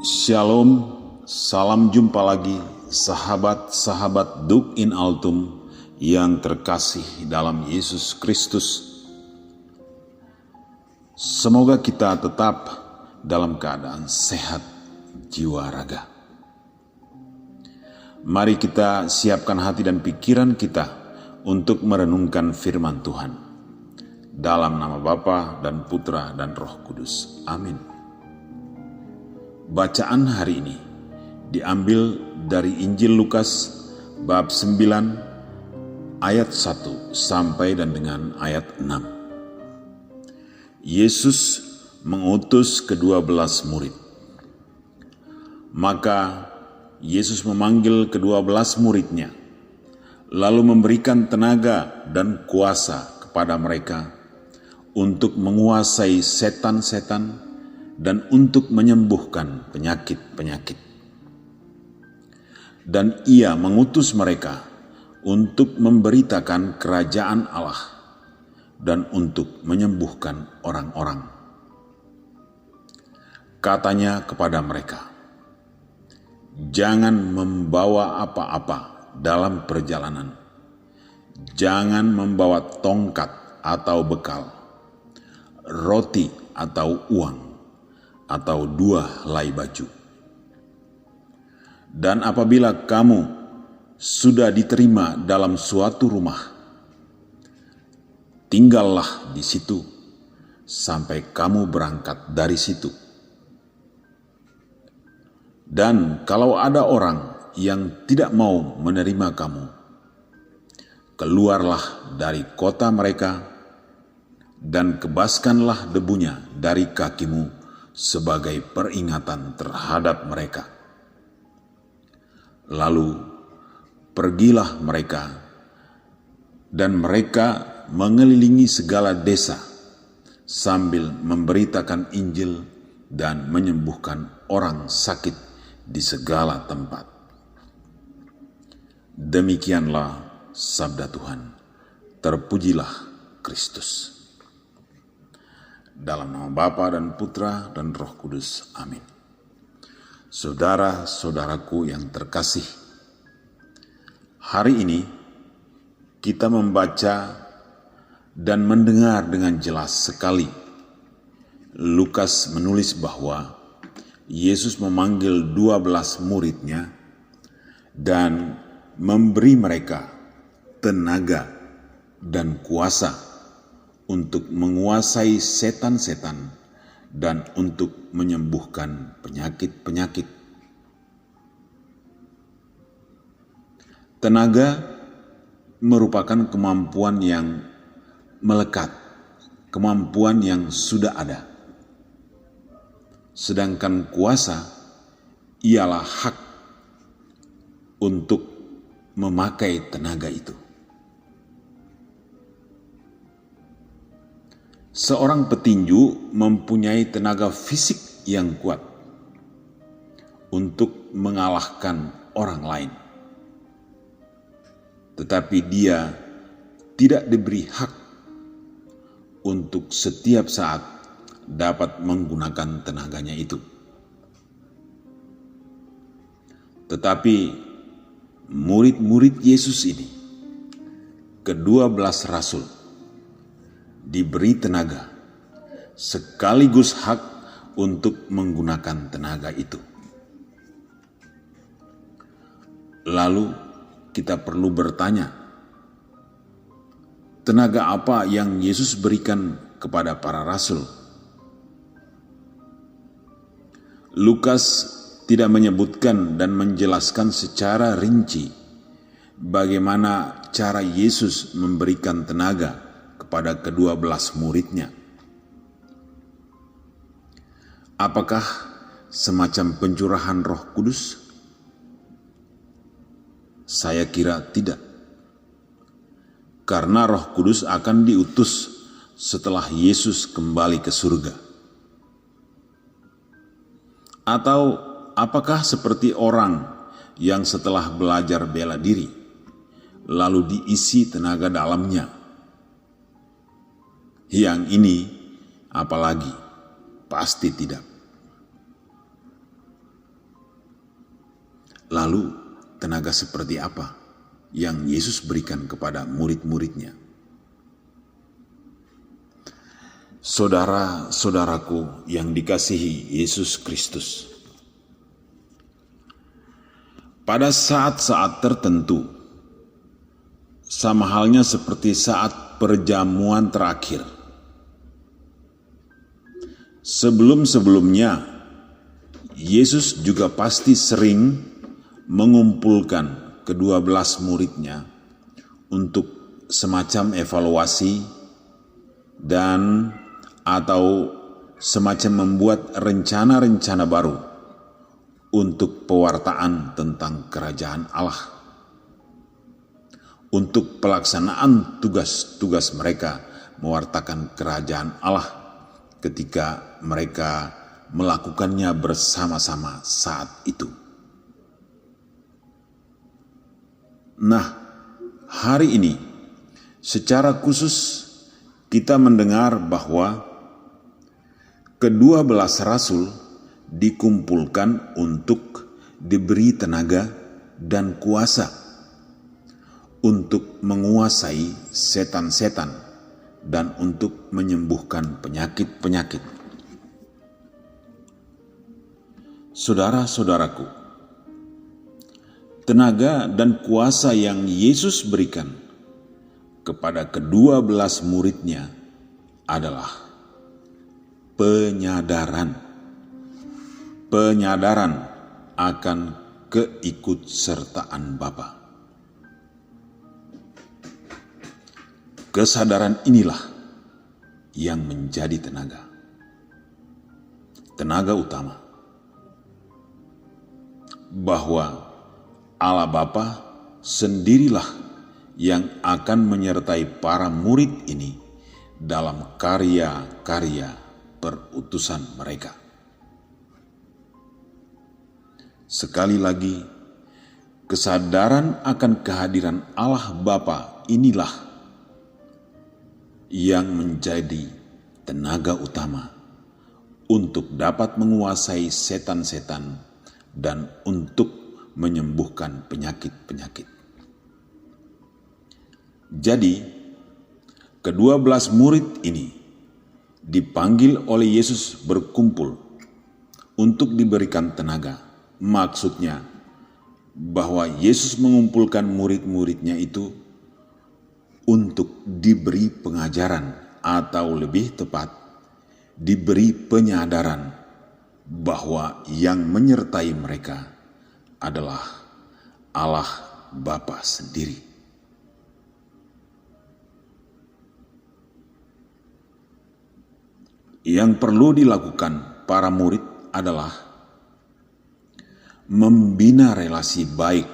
Shalom, salam jumpa lagi sahabat-sahabat Duk in Altum yang terkasih dalam Yesus Kristus. Semoga kita tetap dalam keadaan sehat jiwa raga. Mari kita siapkan hati dan pikiran kita untuk merenungkan firman Tuhan. Dalam nama Bapa dan Putra dan Roh Kudus. Amin. Bacaan hari ini diambil dari Injil Lukas bab 9 ayat 1 sampai dan dengan ayat 6. Yesus mengutus ke-12 murid. Maka Yesus memanggil ke-12 muridnya, lalu memberikan tenaga dan kuasa kepada mereka untuk menguasai setan-setan dan untuk menyembuhkan penyakit-penyakit. Dan ia mengutus mereka untuk memberitakan kerajaan Allah dan untuk menyembuhkan orang-orang. Katanya kepada mereka, "Jangan membawa apa-apa dalam perjalanan. Jangan membawa tongkat atau bekal, roti atau uang, atau 2 helai baju. Dan apabila kamu sudah diterima dalam suatu rumah, tinggallah di situ sampai kamu berangkat dari situ. Dan kalau ada orang yang tidak mau menerima kamu, keluarlah dari kota mereka dan kebaskanlah debunya dari kakimu sebagai peringatan terhadap mereka. Lalu pergilah mereka, dan mereka mengelilingi segala desa sambil memberitakan Injil dan menyembuhkan orang sakit di segala tempat." Demikianlah sabda Tuhan. Terpujilah Kristus. Dalam nama Bapa dan Putra dan Roh Kudus. Amin. Saudara-saudaraku yang terkasih, hari ini kita membaca dan mendengar dengan jelas sekali. Lukas menulis bahwa Yesus memanggil 12 muridnya dan memberi mereka tenaga dan kuasa untuk menguasai setan-setan dan untuk menyembuhkan penyakit-penyakit. Tenaga merupakan kemampuan yang melekat, kemampuan yang sudah ada. Sedangkan kuasa ialah hak untuk memakai tenaga itu. Seorang petinju mempunyai tenaga fisik yang kuat untuk mengalahkan orang lain. Tetapi dia tidak diberi hak untuk setiap saat dapat menggunakan tenaganya itu. Tetapi murid-murid Yesus ini, ke-12 rasul, diberi tenaga sekaligus hak untuk menggunakan tenaga itu. Lalu kita perlu bertanya, tenaga apa yang Yesus berikan kepada para rasul? Lukas tidak menyebutkan dan menjelaskan secara rinci bagaimana cara Yesus memberikan tenaga kepada ke-12 muridnya. Apakah semacam pencurahan Roh Kudus? Saya kira tidak. Karena Roh Kudus akan diutus setelah Yesus kembali ke surga. Atau apakah seperti orang yang setelah belajar bela diri, lalu diisi tenaga dalamnya? Yang ini apalagi pasti tidak. Lalu tenaga seperti apa yang Yesus berikan kepada murid-muridnya? Saudara-saudaraku yang dikasihi Yesus Kristus, pada saat-saat tertentu, sama halnya seperti saat perjamuan terakhir, sebelum-sebelumnya Yesus juga pasti sering mengumpulkan ke-12 muridnya untuk semacam evaluasi dan atau semacam membuat rencana-rencana baru untuk pewartaan tentang kerajaan Allah, untuk pelaksanaan tugas-tugas mereka mewartakan kerajaan Allah ketika mereka melakukannya bersama-sama saat itu. Nah, hari ini secara khusus kita mendengar bahwa ke-12 rasul dikumpulkan untuk diberi tenaga dan kuasa untuk menguasai setan-setan dan untuk menyembuhkan penyakit-penyakit. Saudara-saudaraku, tenaga dan kuasa yang Yesus berikan kepada ke-12 muridnya adalah penyadaran akan keikutsertaan Bapa. Kesadaran inilah yang menjadi tenaga utama, bahwa Allah Bapa sendirilah yang akan menyertai para murid ini dalam karya-karya perutusan mereka. Sekali lagi, kesadaran akan kehadiran Allah Bapa inilah yang menjadi tenaga utama untuk dapat menguasai setan-setan dan untuk menyembuhkan penyakit-penyakit. Jadi, ke-12 murid ini dipanggil oleh Yesus berkumpul untuk diberikan tenaga. Maksudnya bahwa Yesus mengumpulkan murid-muridnya itu untuk diberi pengajaran, atau lebih tepat diberi penyadaran bahwa yang menyertai mereka adalah Allah Bapa sendiri. Yang perlu dilakukan para murid adalah membina relasi baik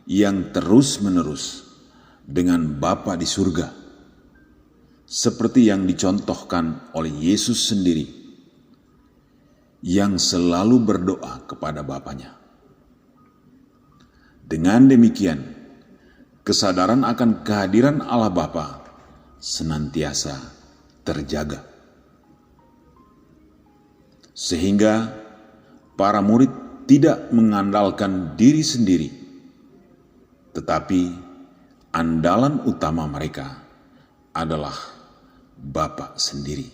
yang terus-menerus dengan Bapa di surga, seperti yang dicontohkan oleh Yesus sendiri, yang selalu berdoa kepada Bapanya. Dengan demikian, kesadaran akan kehadiran Allah Bapa senantiasa terjaga, sehingga para murid tidak mengandalkan diri sendiri, tetapi andalan utama mereka adalah Bapa sendiri.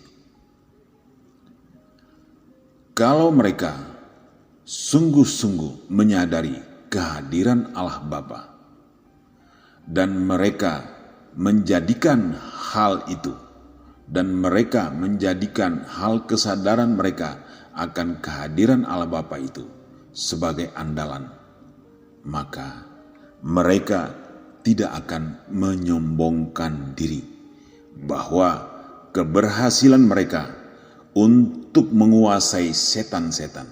Kalau mereka sungguh-sungguh menyadari kehadiran Allah Bapa dan mereka menjadikan hal itu, dan mereka menjadikan hal kesadaran mereka akan kehadiran Allah Bapa itu sebagai andalan, maka mereka tidak akan menyombongkan diri bahwa keberhasilan mereka untuk menguasai setan-setan,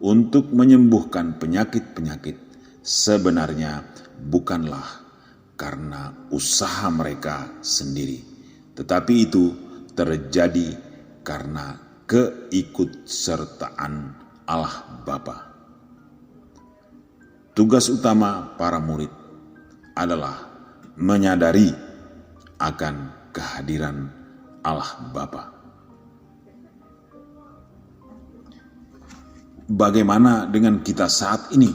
untuk menyembuhkan penyakit-penyakit, sebenarnya bukanlah karena usaha mereka sendiri, tetapi itu terjadi karena keikutsertaan Allah Bapa. Tugas utama para murid adalah menyadari akan kehadiran Allah Bapa. Bagaimana dengan kita saat ini?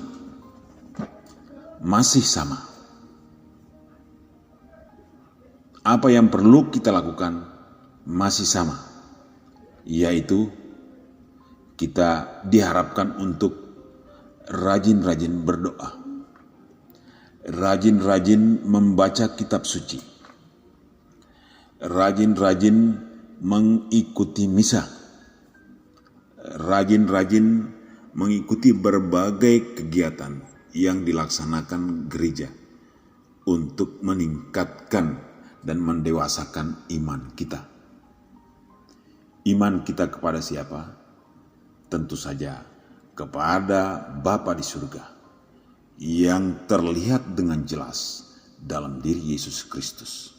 masih sama. Apa yang perlu kita lakukan masih sama, yaitu kita diharapkan untuk rajin-rajin berdoa, rajin-rajin membaca kitab suci, rajin-rajin mengikuti misa, rajin-rajin mengikuti berbagai kegiatan yang dilaksanakan gereja untuk meningkatkan dan mendewasakan iman kita. Iman kita kepada siapa? Tentu saja kepada Bapa di surga yang terlihat dengan jelas dalam diri Yesus Kristus.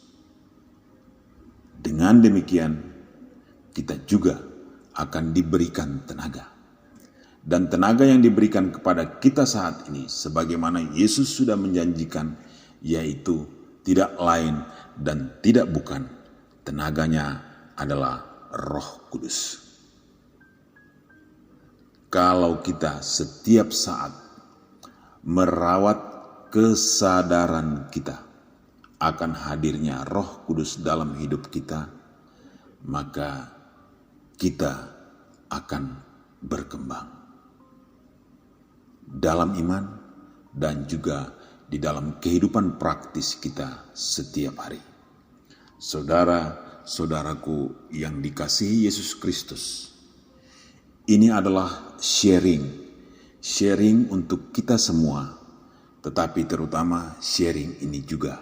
Dengan demikian, kita juga akan diberikan tenaga. Dan tenaga yang diberikan kepada kita saat ini, sebagaimana Yesus sudah menjanjikan, yaitu tidak lain dan tidak bukan, tenaganya adalah Roh Kudus. Kalau kita setiap saat merawat kesadaran kita akan hadirnya Roh Kudus dalam hidup kita, maka kita akan berkembang dalam iman dan juga di dalam kehidupan praktis kita setiap hari. Saudara-saudaraku yang dikasihi Yesus Kristus, ini adalah sharing untuk kita semua, tetapi terutama sharing ini juga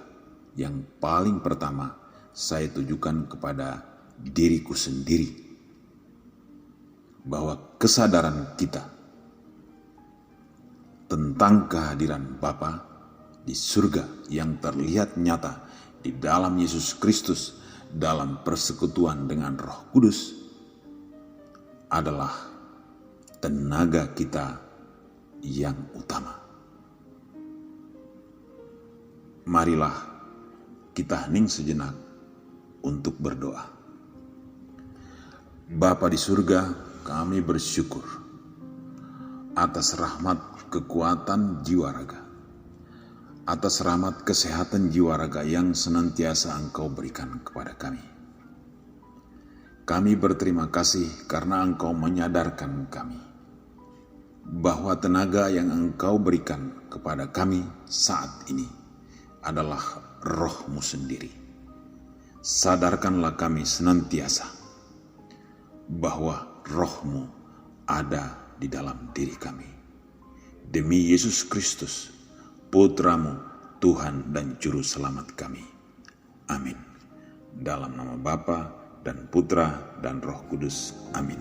yang paling pertama saya tujukan kepada diriku sendiri, bahwa kesadaran kita tentang kehadiran Bapa di surga yang terlihat nyata di dalam Yesus Kristus dalam persekutuan dengan Roh Kudus adalah tenaga kita yang utama. Marilah kita hening sejenak untuk berdoa. Bapa di surga, kami bersyukur atas rahmat kekuatan jiwa raga, atas rahmat kesehatan jiwa raga yang senantiasa Engkau berikan kepada kami. Kami berterima kasih karena Engkau menyadarkan kami bahwa tenaga yang Engkau berikan kepada kami saat ini adalah Roh-Mu sendiri. Sadarkanlah kami senantiasa bahwa Roh-Mu ada di dalam diri kami. Demi Yesus Kristus, Putra-Mu, Tuhan dan Juru Selamat kami. Amin. Dalam nama Bapa dan Putra dan Roh Kudus. Amin.